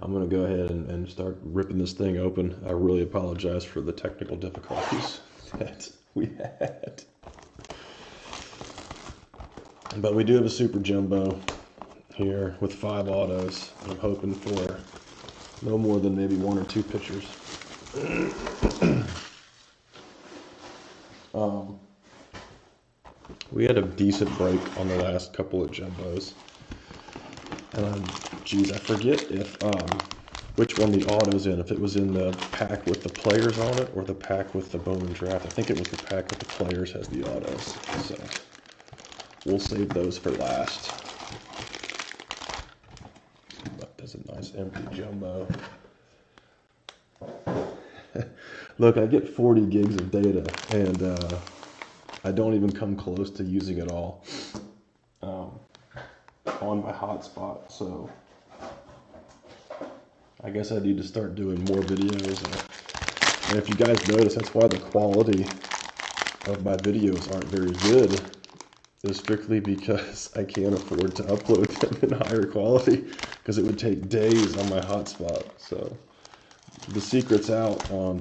I'm going to go ahead and start ripping this thing open. I really apologize for the technical difficulties that we had. But we do have a super jumbo here with 5 autos. I'm hoping for no more than maybe 1 or 2 pitchers. We had a decent break on the last couple of jumbos. And geez, I forget if which one the auto's in, if it was in the pack with the players on it or the pack with the Bowman draft. I think it was the pack with the players has the autos. So we'll save those for last. But there's a nice empty jumbo. Look, I get 40 gigs of data, and I don't even come close to using it all on my hotspot. So I guess I need to start doing more videos. And if you guys notice, that's why the quality of my videos aren't very good. Is strictly because I can't afford to upload them in higher quality because it would take days on my hotspot. So the secret's out on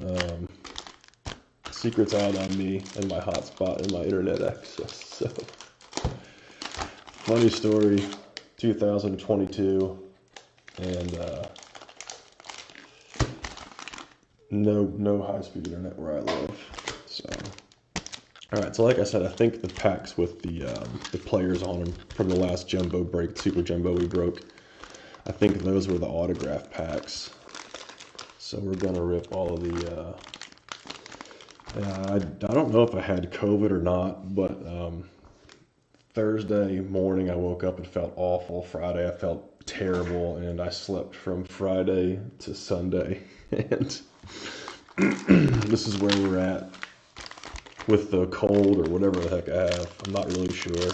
me and my hotspot and my internet access. So funny story, 2022, and no high-speed internet where I live. So all right, so like I said, I think the packs with the players on them from the last jumbo break, super jumbo we broke, I think those were the autograph packs. So we're gonna rip all of the. I don't know if I had COVID or not, but Thursday morning I woke up and felt awful. Friday I felt terrible, and I slept from Friday to Sunday. And this is where we're at with the cold or whatever the heck I have. I'm not really sure.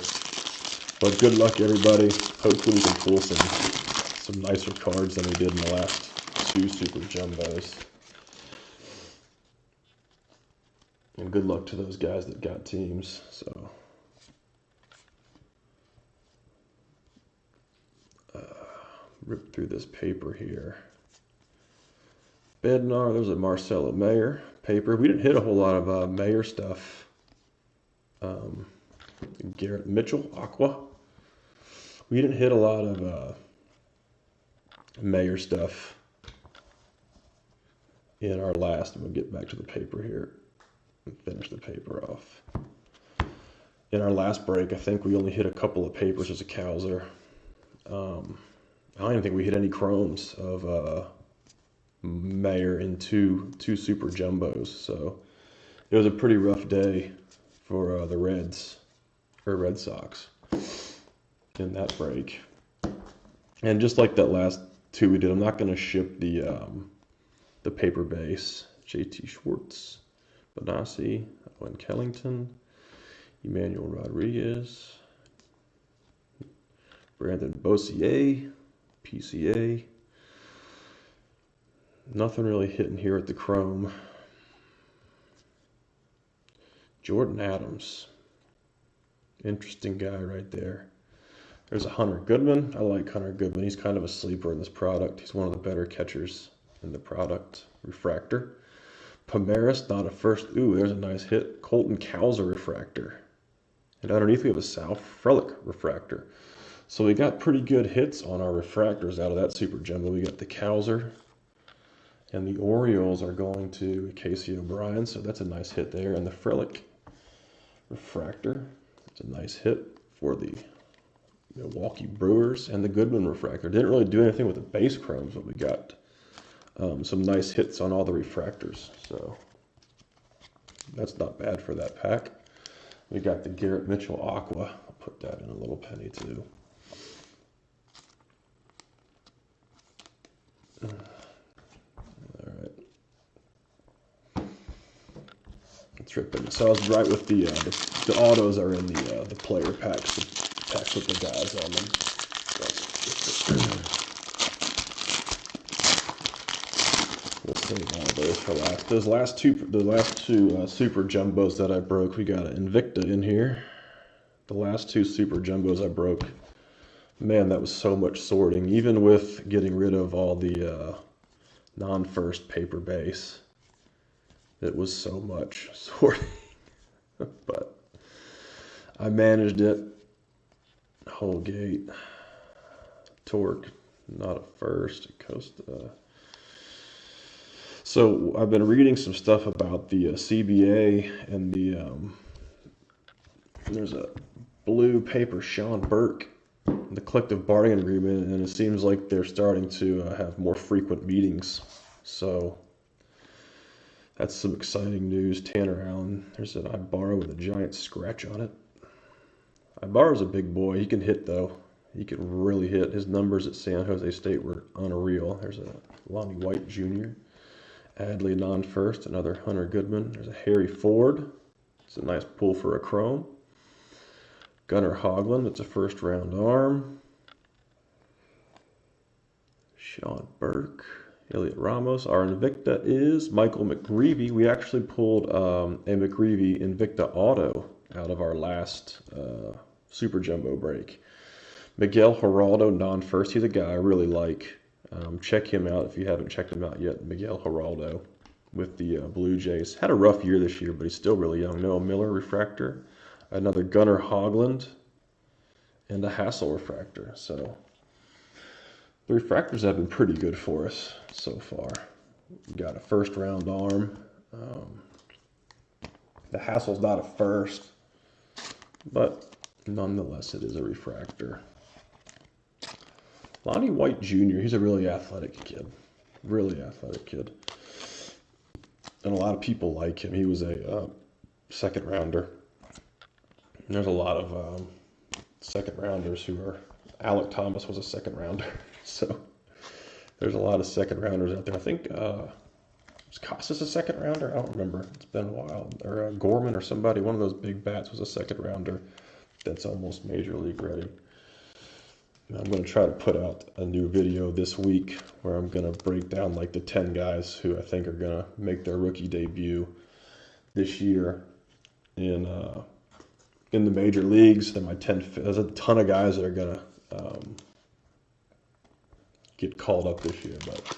But good luck, everybody. Hopefully we can pull some nicer cards than we did in the last 2 super jumbos. And good luck to those guys that got teams. So rip through this paper here. Bednar, there's a Marcelo Mayer paper. We didn't hit a whole lot of Mayer stuff. Garrett Mitchell, Aqua. We didn't hit a lot of Mayer stuff in our last. We'll get back to the paper here and finish the paper off. In our last break, I think we only hit a couple of papers as a Cowser. I don't even think we hit any chromes of Mayer in two super jumbos. So it was a pretty rough day for the Reds, or Red Sox, in that break. And just like that last 2 we did, I'm not going to ship the paper base. JT Schwartz, Benassi, Owen Kellington, Emmanuel Rodriguez, Brandon Bossier, PCA. Nothing really hitting here at the chrome. Jordan Adams. Interesting guy right there. There's a Hunter Goodman. I like Hunter Goodman. He's kind of a sleeper in this product. He's one of the better catchers in the product. Refractor. Pomeris, not a first. Ooh, there's a nice hit. Colton Cowser refractor. And underneath we have a Sal Frelick refractor. So we got pretty good hits on our refractors out of that super jumbo. We got the Cowser. And the Orioles are going to Casey O'Brien, so that's a nice hit there. And the Frelick refractor, it's a nice hit for the Milwaukee Brewers. And the Goodman refractor. Didn't really do anything with the base chromes, but we got some nice hits on all the refractors. So that's not bad for that pack. We got the Garrett Mitchell Aqua. I'll put that in a little penny too. Let's rip it. So I was right with the autos are in the player packs, the packs with the guys on them. We'll save all those for last. The last two super jumbos that I broke, we got an Invicta in here. The last 2 super jumbos I broke Man, that was so much sorting. Even with getting rid of all the non-first paper base, it was so much sorting. But I managed it. Holgate, Torque, not a first. Costa. So I've been reading some stuff about the CBA and there's a blue paper, Sean Burke, the collective bargaining agreement, and it seems like they're starting to have more frequent meetings. So that's some exciting news. Tanner Allen, there's an Ibarra with a giant scratch on it. Ibarra's a big boy. He can hit, though. He can really hit. His numbers at San Jose State were unreal. There's a Lonnie White Jr. Adley non-first, another Hunter Goodman. There's a Harry Ford. It's a nice pull for a chrome. Gunnar Hoglund, it's a first-round arm. Sean Burke. Elliot Ramos. Our Invicta is Michael McGreevy. We actually pulled a McGreevy Invicta Auto out of our last Super Jumbo break. Miguel Geraldo, non-first. He's a guy I really like. Check him out if you haven't checked him out yet. Miguel Geraldo with the Blue Jays. Had a rough year this year, but he's still really young. Noah Miller, refractor. Another Gunnar Hoglund. And a Hassel refractor. So the refractors have been pretty good for us so far. We got a first-round arm. The Hassel's not a first, but nonetheless, it is a refractor. Lonnie White Jr., he's a really athletic kid. Really athletic kid. And a lot of people like him. He was a second rounder. And there's a lot of second rounders who are... Alec Thomas was a second rounder. So there's a lot of second rounders out there. I think was Casas a second rounder? I don't remember. It's been a while. Or Gorman or somebody, one of those big bats was a second rounder. That's almost major league ready. And I'm going to try to put out a new video this week where I'm going to break down like the 10 guys who I think are going to make their rookie debut this year in the major leagues. And there's a ton of guys that are going to get called up this year, but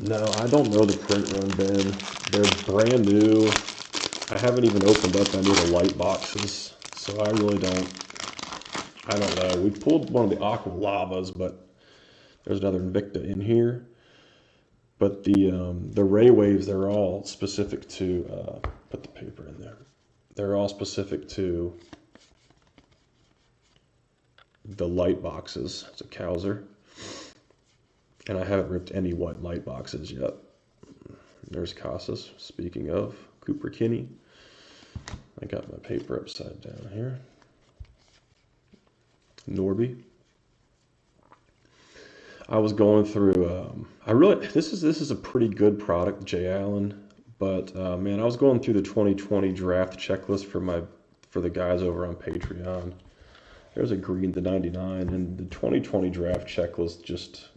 no, I don't know the print run, Ben. They're brand new. I haven't even opened up any of the light boxes, so I really I don't know. We pulled one of the Aqua Lavas, but there's another Invicta in here. But the Ray Waves, they're all specific to, put the paper in there. They're all specific to the light boxes. It's a Cowser. And I haven't ripped any white light boxes yet. There's Casas. Speaking of, Cooper Kinney. I got my paper upside down here. Norby. I was going through. This is a pretty good product, Jay Allen. But man, I was going through the 2020 draft checklist for the guys over on Patreon. There's a green to 99, and the 2020 draft checklist just,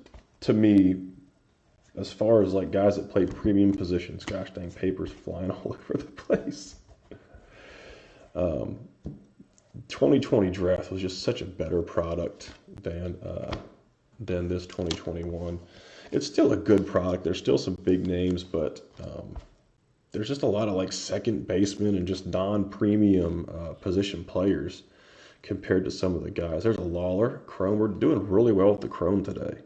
to me, as far as like guys that play premium positions, gosh dang, papers flying all over the place. 2020 draft was just such a better product than this 2021. It's still a good product. There's still some big names, but there's just a lot of like second basemen and just non-premium position players compared to some of the guys. There's a Lawlar, Chrome. We're doing really well with the Chrome today.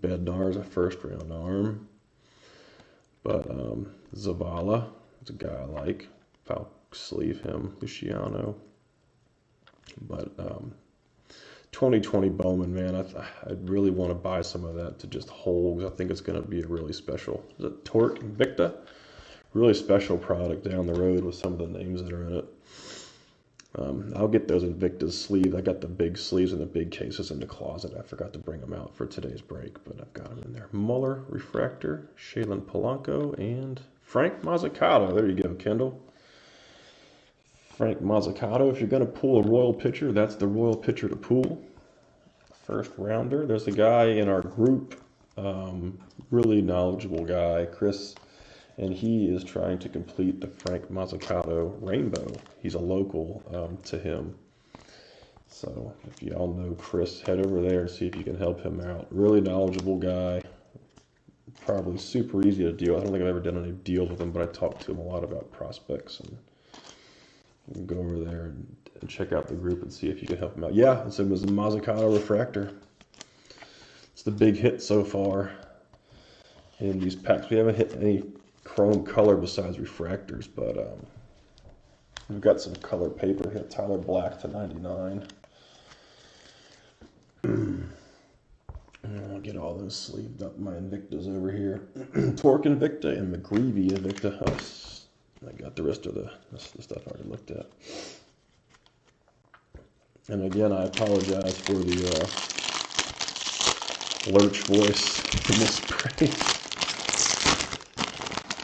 Bednar's a first-round arm. But Zavala is a guy I like. I'll sleeve him. Luciano. But 2020 Bowman, man, I really want to buy some of that to just hold. I think it's going to be a really special. Is it Torque Invicta? Really special product down the road with some of the names that are in it. I'll get those Invictas sleeved. I got the big sleeves and the big cases in the closet. I forgot to bring them out for today's break, but I've got them in there. Muller, Refractor, Shaylin Polanco, and Frank Mazzucato. There you go, Kendall. Frank Mazzucato. If you're going to pull a Royal pitcher, that's the Royal pitcher to pull. First rounder. There's a guy in our group, really knowledgeable guy, Chris, and he is trying to complete the Frank Mazzucato Rainbow. He's a local to him. So if y'all know Chris, head over there and see if you can help him out. Really knowledgeable guy. Probably super easy to deal. I don't think I've ever done any deals with him, but I talked to him a lot about prospects. And you can go over there and check out the group and see if you can help him out. Yeah, it was a Mazzucato refractor. It's the big hit so far in these packs. We haven't hit any chrome color besides refractors, but we've got some color paper here. Tyler Black to 99. I'll get all those sleeved up. My Invictas over here. Torque Invicta and McGreevy Invicta. I got the rest of the stuff I already looked at. And again, I apologize for the lurch voice in this spray.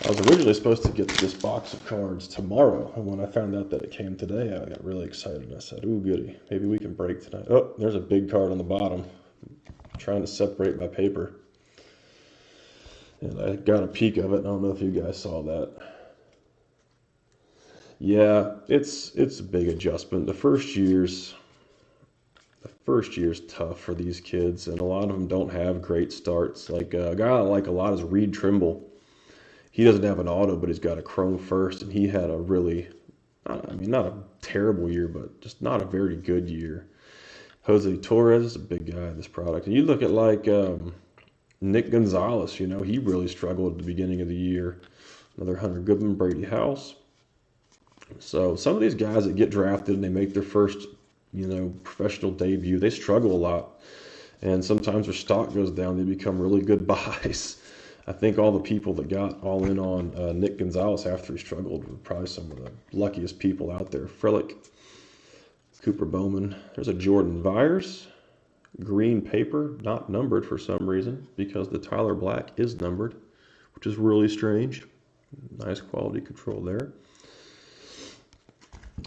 I was originally supposed to get this box of cards tomorrow, and when I found out that it came today, I got really excited. I said, ooh, goody, maybe we can break tonight. Oh, there's a big card on the bottom. I'm trying to separate my paper. And I got a peek of it. I don't know if you guys saw that. Yeah, it's a big adjustment. The first year's tough for these kids, and a lot of them don't have great starts. Like a guy I like a lot is Reed Trimble. He doesn't have an auto, but he's got a chrome first, and he had a really, I mean, not a terrible year, but just not a very good year. Jose Torres is a big guy in this product. And you look at like Nick Gonzalez, you know, he really struggled at the beginning of the year. Another Hunter Goodman, Brady House. So some of these guys that get drafted and they make their first, you know, professional debut, they struggle a lot. And sometimes their stock goes down. They become really good buys. I think all the people that got all in on Nick Gonzalez after he struggled were probably some of the luckiest people out there. Frillick, Cooper Bowman. There's a Jordan Vyers. Green paper, not numbered for some reason, because the Tyler Black is numbered, which is really strange. Nice quality control there.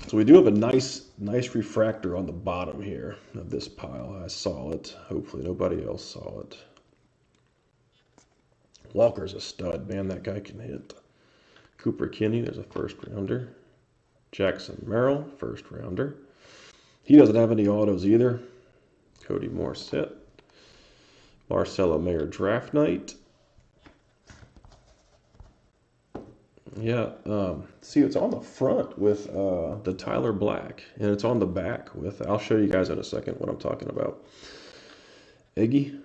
So we do have a nice refractor on the bottom here of this pile. I saw it. Hopefully nobody else saw it. Walker's a stud. Man, that guy can hit. Cooper Kinney, there's a first rounder. Jackson Merrill, first rounder. He doesn't have any autos either. Cody Morissette. Marcelo Mayer draft night. Yeah, see, it's on the front with the Tyler Black, and it's on the back with, I'll show you guys in a second what I'm talking about. Eggy.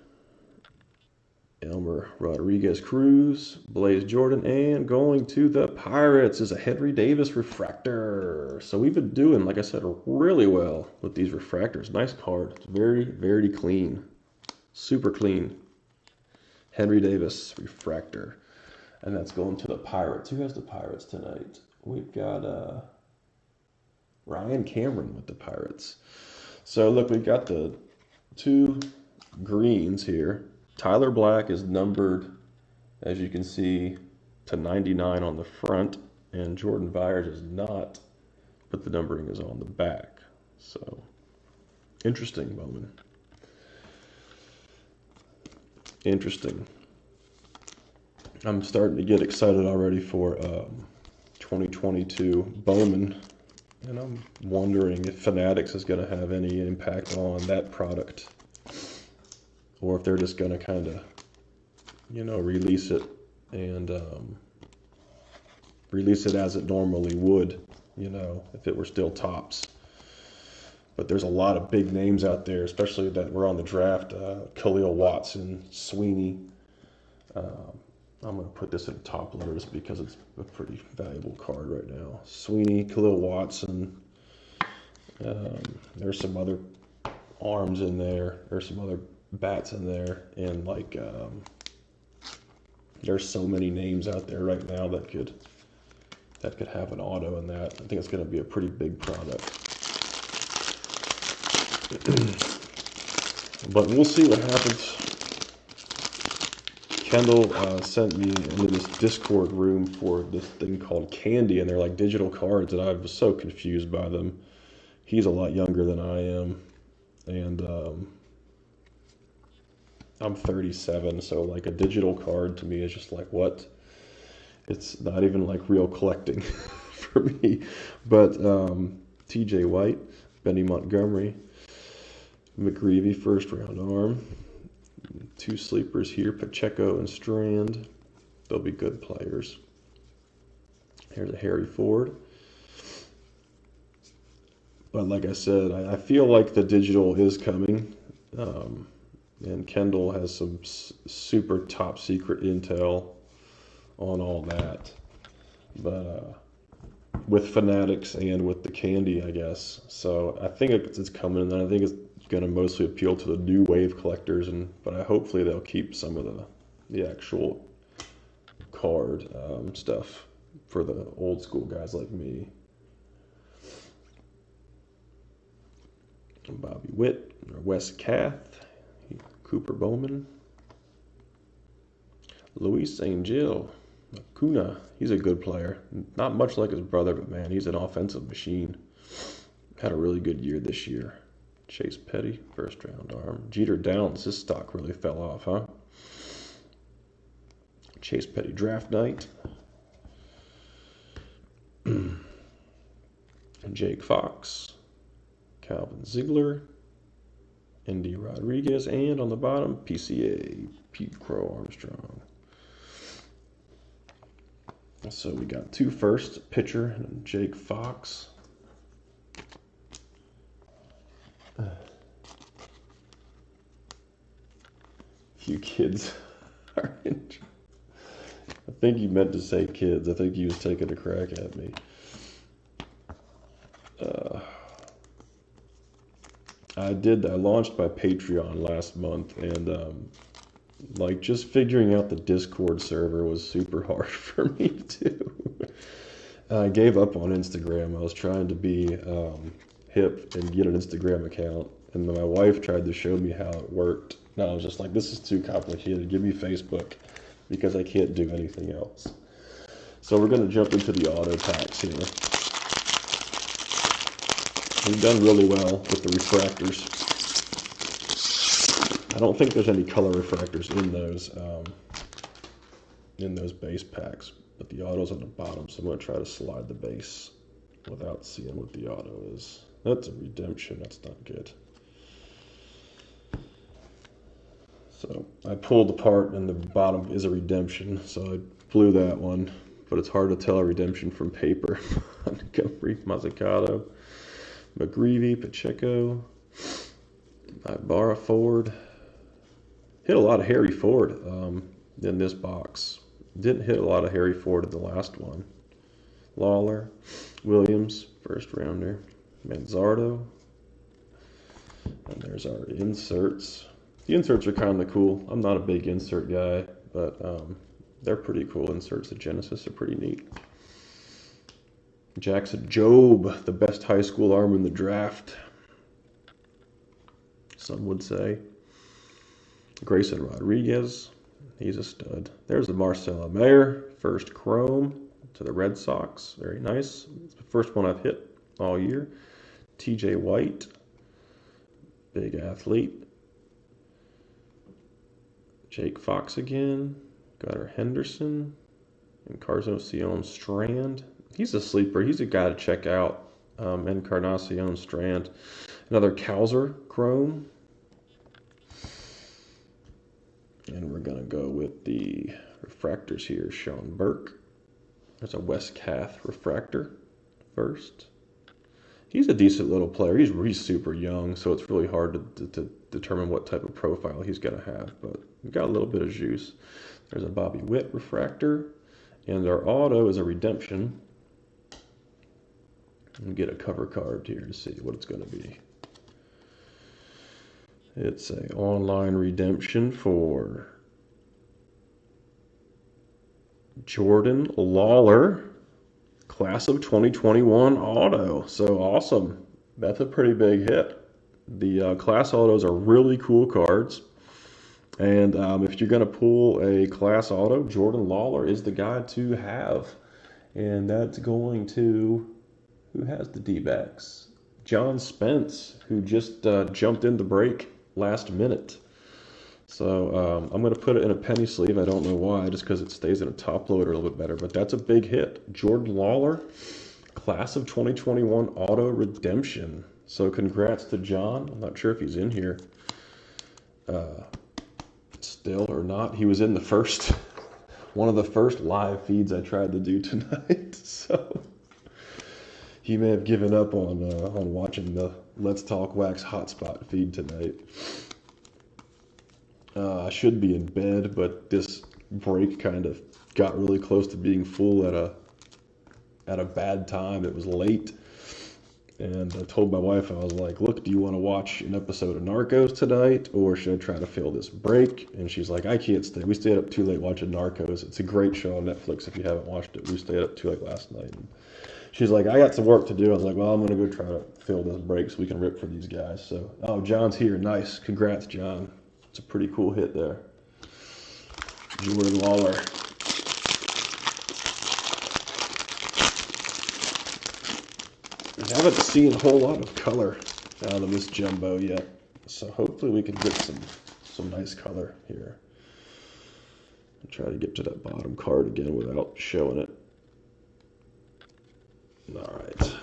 Elmer Rodriguez Cruz, Blaze Jordan, and going to the Pirates is a Henry Davis refractor. So we've been doing, like I said, really well with these refractors. Nice card. It's very, very clean. Super clean. Henry Davis refractor. And that's going to the Pirates. Who has the Pirates tonight? We've got Ryan Cameron with the Pirates. So look, we've got the two greens here. Tyler Black is numbered, as you can see, to 99 on the front, and Jordan Vyers is not, but the numbering is on the back. So, interesting Bowman. Interesting. I'm starting to get excited already for 2022 Bowman, and I'm wondering if Fanatics is going to have any impact on that product, or if they're just going to kind of, you know, release it and release it as it normally would, you know, if it were still tops. But there's a lot of big names out there, especially that were on the draft. Khalil Watson, Sweeney. I'm going to put this in top letters because it's a pretty valuable card right now. Sweeney, Khalil Watson. There's some other arms in there. There's some other bats in there. And like, there's so many names out there right now that could have an auto in that. I think it's going to be a pretty big product. But we'll see what happens. Kendall sent me into this Discord room for this thing called Candy, and they're like digital cards, and I was so confused by them. He's a lot younger than I am, and I'm 37, so like a digital card to me is just like, what? It's not even like real collecting for me. But TJ White, Benny Montgomery, McGreevy, first round arm. Two sleepers here, Pacheco and Strand. They'll be good players. Here's a Harry Ford. But like I said, I feel like the digital is coming. And Kendall has some super top secret intel on all that. But with Fanatics and with the candy, I guess. So I think it's coming, and I think it's going to mostly appeal to the new wave collectors. But hopefully they'll keep some of the actual card stuff for the old school guys like me. Bobby Witt, or Wes Kath, Cooper Bowman, Luis Angel, Acuna. He's a good player. Not much like his brother, but man, he's an offensive machine. Had a really good year this year. Chase Petty, first round arm. Jeter Downs, his stock really fell off, huh? Chase Petty draft night. And Jake Fox, Calvin Ziegler, Andy Rodriguez, and on the bottom, PCA, Pete Crow Armstrong. So we got two first, pitcher and Jake Fox. You kids are interested. I think you meant to say kids. I think he was taking a crack at me. I launched my Patreon last month, and like just figuring out the Discord server was super hard for me to do. I gave up on Instagram. I was trying to be hip and get an Instagram account, and my wife tried to show me how it worked. And I was just like, this is too complicated. Give me Facebook, because I can't do anything else. So we're going to jump into the auto packs here. We've done really well with the refractors. I don't think there's any color refractors in those base packs, but the auto's on the bottom, so I'm going to try to slide the base without seeing what the auto is. That's a redemption. That's not good. So I pulled apart, and the bottom is a redemption, so I blew that one, but it's hard to tell a redemption from paper. Montgomery, Mazzucato, McGreevy, Pacheco, Ibarra, Ford. Hit a lot of Harry Ford in this box. Didn't hit a lot of Harry Ford in the last one. Lawlar, Williams, first rounder, Manzardo. And there's our inserts. The inserts are kind of cool. I'm not a big insert guy, but they're pretty cool inserts. The Genesis are pretty neat. Jackson Jobe, the best high school arm in the draft, some would say. Grayson Rodriguez, he's a stud. There's the Marcelo Mayer, first chrome to the Red Sox. Very nice. It's the first one I've hit all year. TJ White, big athlete. Jake Fox again. Gunnar Henderson. Encarnacion Strand. He's a sleeper. He's a guy to check out. Encarnacion Strand. Another Kowser chrome. And we're going to go with the refractors here. Sean Burke. There's a Wes Kath refractor first. He's a decent little player. He's super young, so it's really hard to determine what type of profile he's going to have. But we've got a little bit of juice. There's a Bobby Witt refractor. And our auto is a redemption. And get a cover card here to see what it's going to be. It's an online redemption for Jordan Lawlar, class of 2021 auto. So awesome. That's a pretty big hit. The class autos are really cool cards. And if you're going to pull a class auto, Jordan Lawlar is the guy to have. And that's going to, who has the D-backs? John Spence, who just jumped in the break last minute. So I'm going to put it in a penny sleeve. I don't know why, just because it stays in a top loader a little bit better. But that's a big hit. Jordan Lawlar, class of 2021 auto redemption. So congrats to John. I'm not sure if he's in here still or not. He was in the first, one of the first live feeds I tried to do tonight. So he may have given up on watching the Let's Talk Wax Hotspot feed tonight. I should be in bed, but this break kind of got really close to being full at a bad time. It was late, and I told my wife, I was like, look, do you want to watch an episode of Narcos tonight, or should I try to fill this break? And she's like, I can't stay. We stayed up too late watching Narcos. It's a great show on Netflix if you haven't watched it. We stayed up too late last night. And she's like, I got some work to do. I was like, well, I'm going to go try to fill this break so we can rip for these guys. So, oh, John's here. Nice. Congrats, John. It's a pretty cool hit there. Jordan Lawlar. I haven't seen a whole lot of color out of this jumbo yet, so hopefully we can get some nice color here. I'll try to get to that bottom card again without showing it. All right.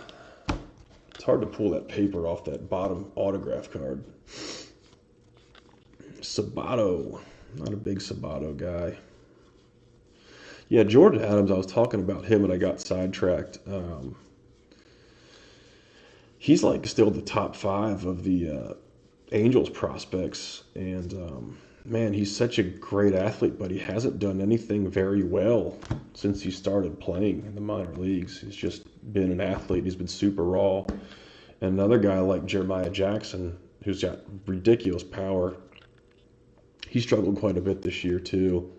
It's hard to pull that paper off that bottom autograph card. Sabato. Not a big Sabato guy. Yeah, Jordan Adams, I was talking about him and I got sidetracked. He's like still the top 5 of the Angels prospects. And man, he's such a great athlete, but he hasn't done anything very well since he started playing in the minor leagues. He's just been an athlete. He's been super raw. And another guy like Jeremiah Jackson, who's got ridiculous power, he struggled quite a bit this year too.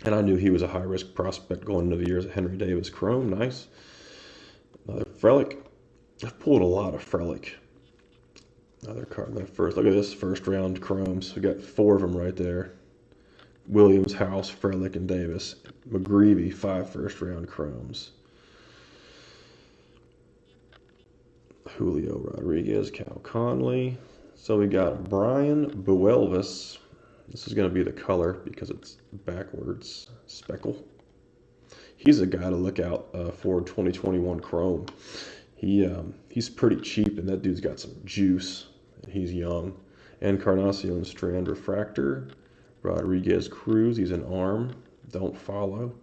And I knew he was a high-risk prospect going into the year as a Henry Davis Chrome. Nice. Another Frelick. I've pulled a lot of Frelick. Another card. Look at this first-round Chromes. We got 4 of them right there. Williams, House, Frelick, and Davis. McGreevy, 5 first-round Chromes. Julio Rodriguez, Cal Conley. So we got Brian Buelvis. This is going to be the color because it's backwards speckle. He's a guy to look out for 2021 Chrome. He's pretty cheap, and that dude's got some juice. And he's young. Encarnacion Strand Refractor. Rodriguez Cruz. He's an arm. Don't follow.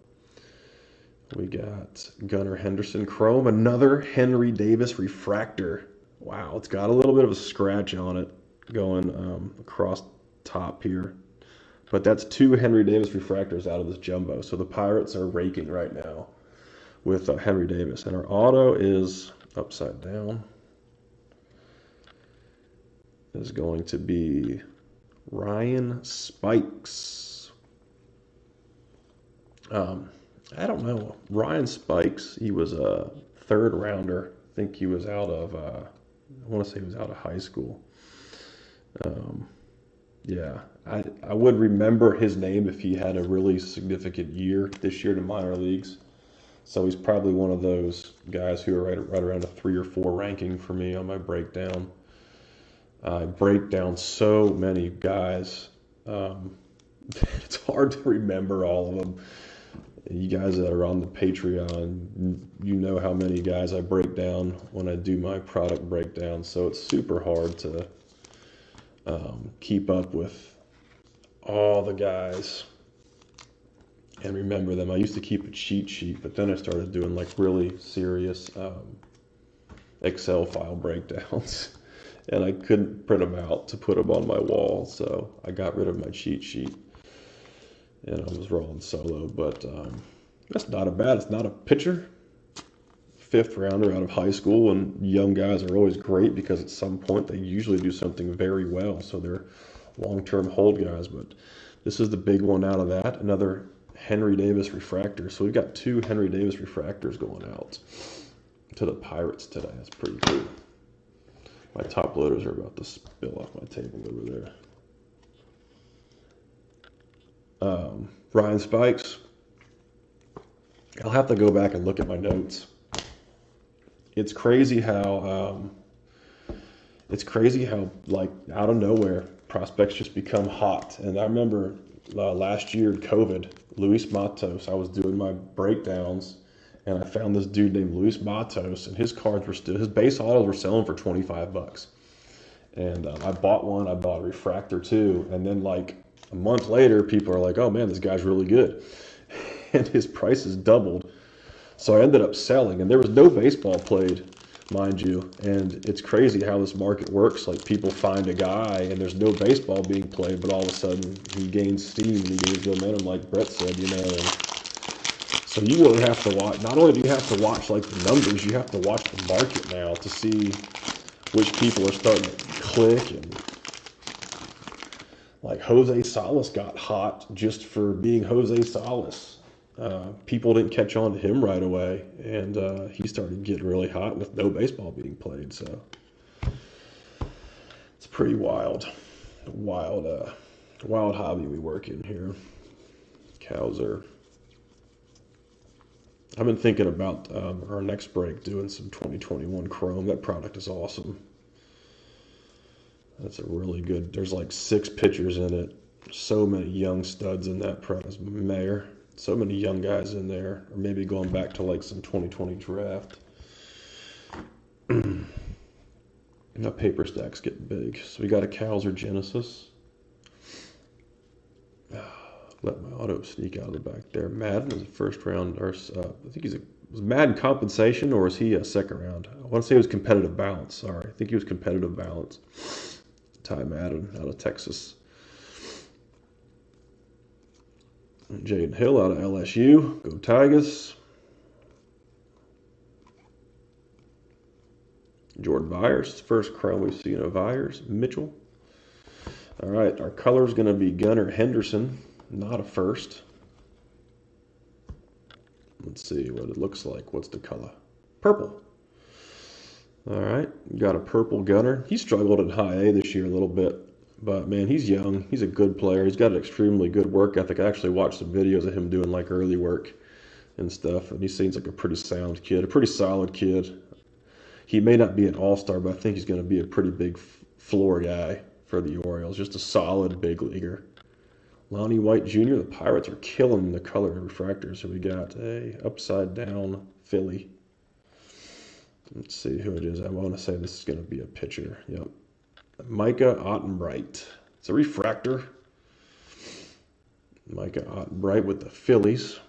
We got Gunnar Henderson Chrome. Another Henry Davis Refractor. Wow, it's got a little bit of a scratch on it going across top here. But that's 2 Henry Davis refractors out of this jumbo. So the Pirates are raking right now with Henry Davis. And our auto is upside down. Is going to be Ryan Spikes. I don't know. Ryan Spikes, he was a 3rd rounder. I think he was out of, I want to say he was out of high school. Yeah, I would remember his name if he had a really significant year this year to minor leagues. So he's probably one of those guys who are right around a 3 or 4 ranking for me on my breakdown. I break down so many guys. It's hard to remember all of them. You guys that are on the Patreon, you know how many guys I break down when I do my product breakdown. So it's super hard to keep up with all the guys and remember them. I used to keep a cheat sheet, but then I started doing like really serious Excel file breakdowns. And I couldn't print them out to put them on my wall, so I got rid of my cheat sheet. And I was rolling solo, but that's not a bad. It's not a pitcher. 5th rounder out of high school, and young guys are always great because at some point they usually do something very well, so they're long-term hold guys. But this is the big one out of that. Another Henry Davis refractor. So we've got 2 Henry Davis refractors going out to the Pirates today. That's pretty cool. My top loaders are about to spill off my table over there. Ryan Spikes. I'll have to go back and look at my notes. It's crazy how like out of nowhere prospects just become hot. And I remember last year in COVID, Luis Matos, I was doing my breakdowns and I found this dude named Luis Matos, and his cards were still, his base autos were selling for 25 bucks. And I bought one, I bought a refractor too, and then like a month later, people are like, oh man, this guy's really good. And his prices doubled. So I ended up selling, and there was no baseball played, mind you. And it's crazy how this market works. Like people find a guy and there's no baseball being played, but all of a sudden he gains steam and he gains momentum, like Brett said, you know. And so you really have to watch, not only do you have to watch like the numbers, you have to watch the market now to see which people are starting to click. And like Jose Salas got hot just for being Jose Salas. People didn't catch on to him right away, and he started getting really hot with no baseball being played. So it's pretty wild hobby we work in here. Cowser. I've been thinking about our next break doing some 2021 Chrome. That product is awesome. That's a really good. There's like 6 pitchers in it. So many young studs in that product. Mayor. So many young guys in there, or maybe going back to like some 2020 draft. That paper stack's getting big. So we got a Cowser Genesis. Let my auto sneak out of the back there. Madden is a first round, or I think was Madden compensation, or is he a second round? I want to say it was competitive balance. Sorry, I think he was competitive balance. Ty Madden out of Texas. Jaden Hill out of LSU. Go Tigers. Jordan Byers. First Chrome we've seen of Byers. Mitchell. All right, our color is going to be Gunnar Henderson. Not a first. Let's see what it looks like. What's the color? Purple. All right, got a purple Gunnar. He struggled at high A this year a little bit. But, man, he's young. He's a good player. He's got an extremely good work ethic. I actually watched some videos of him doing, like, early work and stuff. And he seems like a pretty sound kid, a pretty solid kid. He may not be an all-star, but I think he's going to be a pretty big floor guy for the Orioles. Just a solid big leaguer. Lonnie White Jr., the Pirates are killing the color refractors. So we got a upside-down Philly. Let's see who it is. I want to say this is going to be a pitcher. Yep. Micah Ottenbright. It's a refractor. Micah Ottenbright with the Phillies.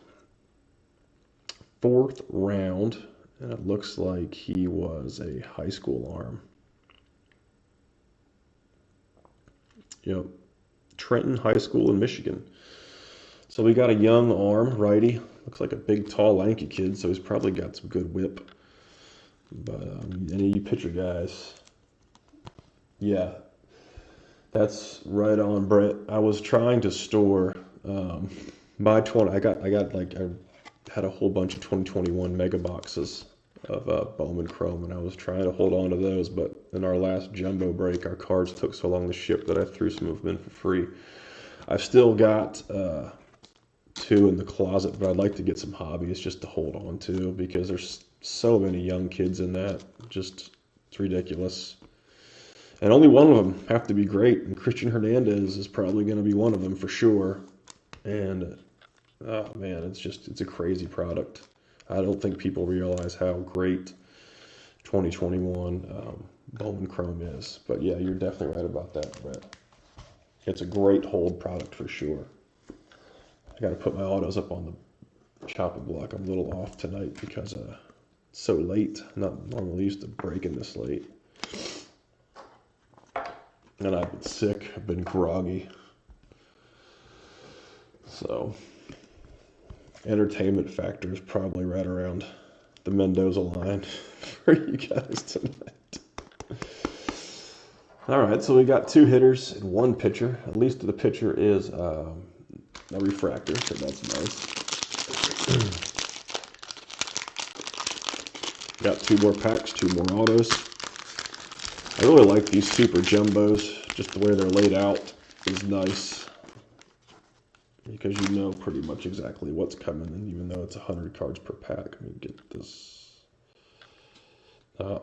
4th round. And it looks like he was a high school arm. Yep. Trenton High School in Michigan. So we got a young arm, righty. Looks like a big, tall, lanky kid, so he's probably got some good whip. But any of you pitcher guys... Yeah, that's right on, Brett. I was trying to store my 20. I had a whole bunch of 2021 mega boxes of Bowman Chrome, and I was trying to hold on to those. But in our last jumbo break, our cards took so long to ship that I threw some of them in for free. I've still got 2 in the closet, but I'd like to get some hobbies just to hold on to because there's so many young kids in that. Just it's ridiculous. And only one of them have to be great. And Christian Hernandez is probably going to be one of them for sure. And, oh man, it's a crazy product. I don't think people realize how great 2021 Bowman Chrome is. But yeah, you're definitely right about that, Brett. It's a great hold product for sure. I got to put my autos up on the chopping block. I'm a little off tonight because it's so late. Not normally used to breaking this late. And I've been sick, I've been groggy. So, entertainment factor is probably right around the Mendoza line for you guys tonight. All right, so we got 2 hitters and 1 pitcher. At least the pitcher is a refractor, so that's nice. Got 2 more packs, 2 more autos. I really like these super jumbos. Just the way they're laid out is nice because you know pretty much exactly what's coming, and even though it's 100 cards per pack. Let me get this. I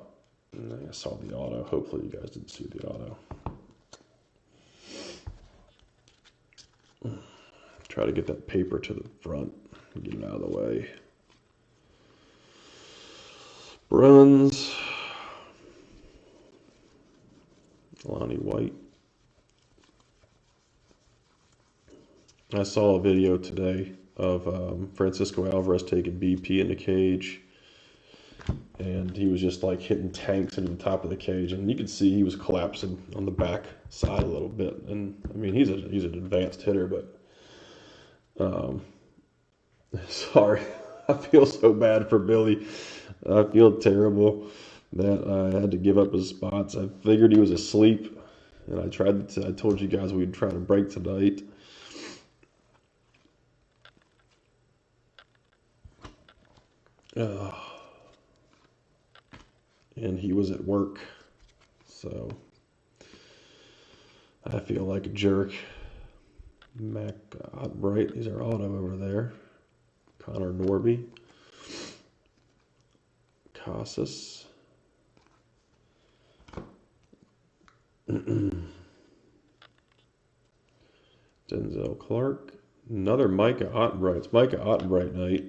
saw the auto. Hopefully you guys didn't see the auto. Try to get that paper to the front and get it out of the way. Runs. Lonnie White. I saw a video today of Francisco Alvarez taking BP in the cage, and he was just like hitting tanks into the top of the cage, and you could see he was collapsing on the back side a little bit. And I mean, he's an advanced hitter, but sorry, I feel so bad for Billy. I feel terrible that I had to give up his spots. I figured he was asleep, and I told you guys we'd try to break tonight. And he was at work, so I feel like a jerk. Mac Bright, these are auto over there. Connor Norby. Casas. Denzel Clark. Another Micah Ottenbright. It's Micah Ottenbright night.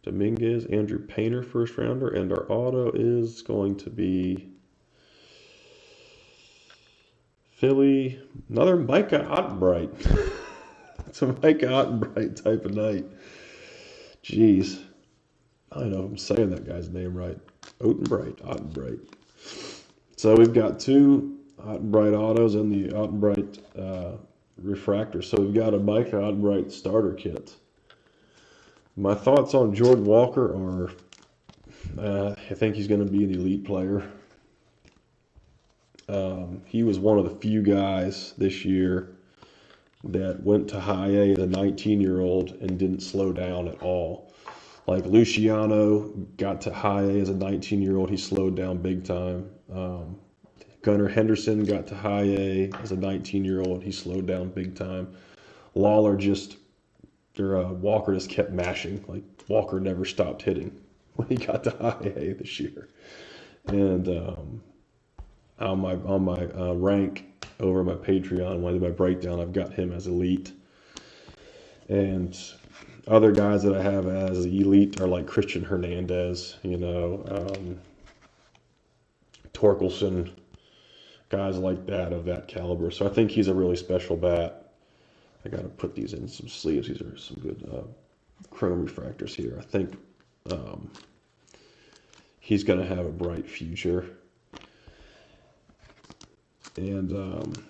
Dominguez, Andrew Painter, first rounder, and our auto is going to be Philly. Another Micah Ottenbright. It's a Micah Ottenbright type of night. Jeez. I don't know if I'm saying that guy's name right. Ottenbright. So we've got two Ottenbright autos and the Ottenbright refractor. So we've got a Micah Ottenbright starter kit. My thoughts on Jordan Walker are, I think he's going to be an elite player. He was one of the few guys this year that went to high A as a 19-year-old and didn't slow down at all. Like Luciano got to high A as a 19-year-old, he slowed down big time. Gunnar Henderson got to high A as a 19-year-old, he slowed down big time. Lawlar Walker just kept mashing. Like Walker never stopped hitting when he got to high A this year. And on my rank over my Patreon, when I did my breakdown, I've got him as elite. And other guys that I have as elite are like Christian Hernandez, Torkelson, guys like that of that caliber. So I think he's a really special bat. I got to put these in some sleeves. These are some good chrome refractors here. I think he's going to have a bright future. And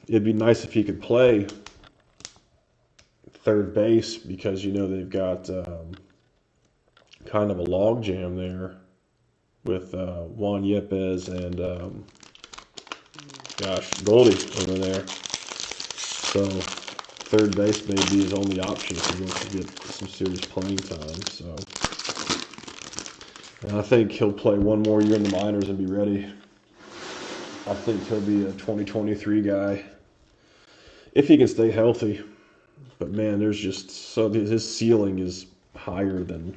it'd be nice if he could play third base because, they've got kind of a log jam there with Juan Yepes and, Goldie over there. So third base may be his only option if he wants to get some serious playing time. So, and I think he'll play one more year in the minors and be ready. I think he'll be a 2023 guy if he can stay healthy. But man, his ceiling is higher than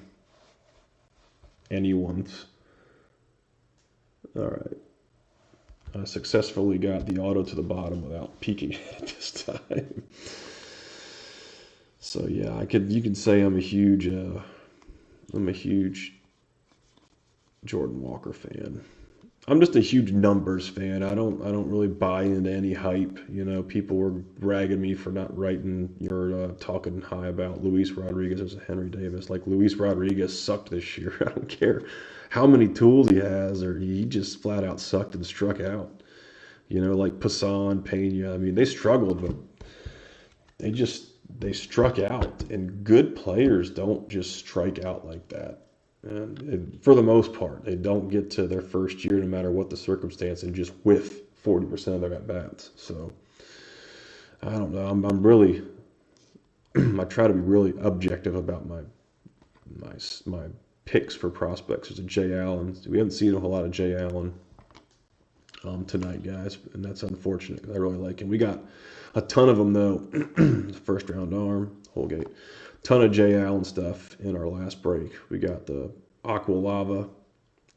anyone's. All right. I successfully got the auto to the bottom without peeking at it this time. So yeah, you could say I'm a huge Jordan Walker fan. I'm just a huge numbers fan. I don't really buy into any hype. People were bragging me for not writing talking high about Luis Rodriguez as a Henry Davis. Like Luis Rodriguez sucked this year. I don't care how many tools he has, or he just flat out sucked and struck out. Like Passan, Pena. I mean, they struggled, but they struck out. And good players don't just strike out like that. And for the most part, they don't get to their first year, no matter what the circumstance, and just whiff 40% of their at-bats. So, I don't know. I'm really, I try to be really objective about my picks for prospects. There's a Jay Allen. We haven't seen a whole lot of Jay Allen tonight, guys, and that's unfortunate because I really like him. We got a ton of them, though. First round arm, Holgate. Ton of Jay Allen stuff in our last break. We got the Aqua Lava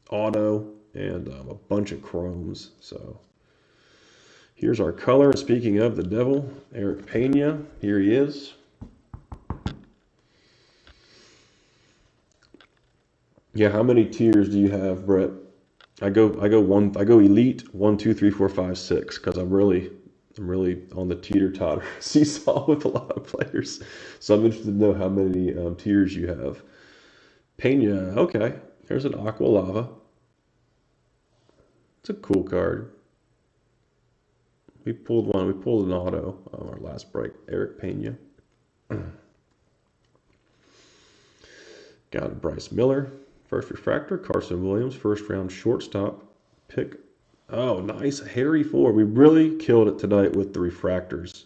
auto and a bunch of chromes. So here's our color. Speaking of the devil, Eric Pena, here he is. Yeah, how many tiers do you have, Brett? I go elite 1, 2, 3, 4, 5, 6 because I'm really on the teeter-totter seesaw with a lot of players. So I'm interested to know how many tiers you have. Pena, okay. There's an Aqua Lava. It's a cool card. We pulled one. We pulled an auto on our last break. Eric Pena. Got Bryce Miller. First refractor. Carson Williams. First round shortstop. Pick. Oh, nice. Harry Ford. We really killed it tonight with the refractors.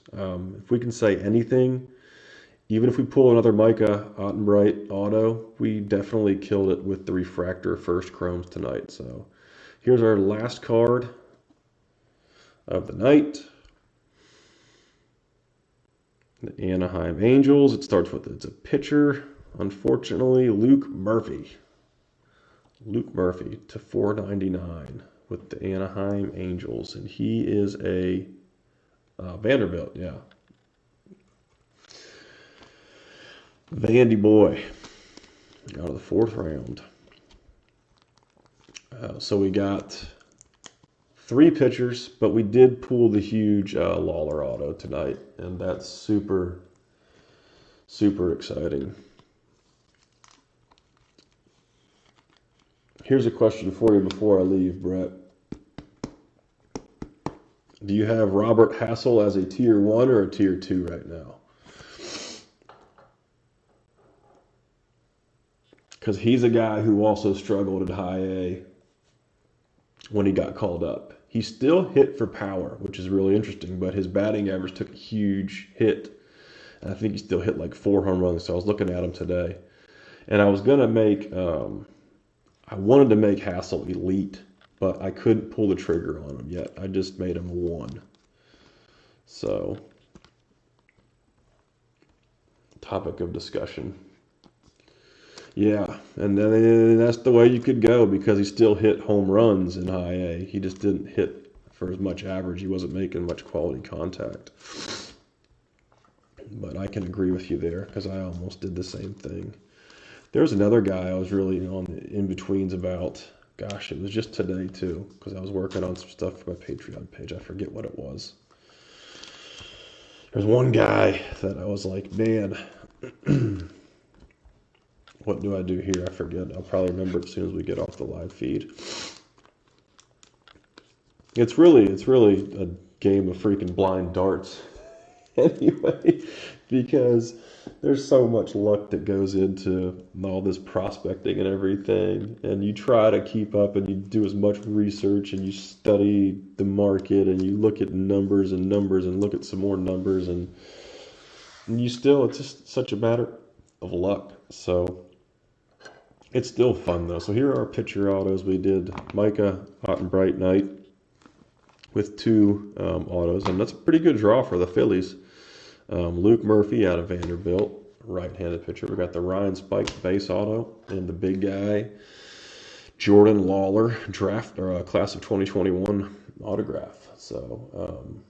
If we can say anything, even if we pull another Micah Ottenbright auto, we definitely killed it with the refractor first chromes tonight. So here's our last card of the night. The Anaheim Angels. It starts with it's a pitcher. Unfortunately, Luke Murphy. Luke Murphy to 499 with the Anaheim Angels, and he is a Vanderbilt, yeah. Vandy boy out of the 4th round. So we got 3 pitchers, but we did pull the huge Lawlar auto tonight, and that's super, super exciting. Here's a question for you before I leave, Brett. Do you have Robert Hassel as a tier 1 or a tier 2 right now? Because he's a guy who also struggled at high A when he got called up. He still hit for power, which is really interesting, but his batting average took a huge hit. And I think he still hit like 4 home runs, so I was looking at him today. And I was going to make, I wanted to make Hassel elite, but I couldn't pull the trigger on him yet. I just made him a 1. So, topic of discussion. Yeah, and then that's the way you could go because he still hit home runs in high A. He just didn't hit for as much average. He wasn't making much quality contact. But I can agree with you there because I almost did the same thing. There's another guy I was really on the in-betweens about. Gosh, it was just today too because I was working on some stuff for my Patreon page. I forget what it was. There's one guy that I was like, man, what do I do here? I forget. I'll probably remember it as soon as we get off the live feed. It's really a game of freaking blind darts anyway, because there's so much luck that goes into all this prospecting and everything, and you try to keep up and you do as much research and you study the market and you look at numbers and look at some more numbers and you still, it's just such a matter of luck. So it's still fun though. So here are our pitcher autos. We did Micah Ottenbright night with 2 autos, and that's a pretty good draw for the Phillies. Luke Murphy out of Vanderbilt, right-handed pitcher. We got the Ryan Spikes base auto and the big guy Jordan Lawlar draft or class of 2021 autograph. So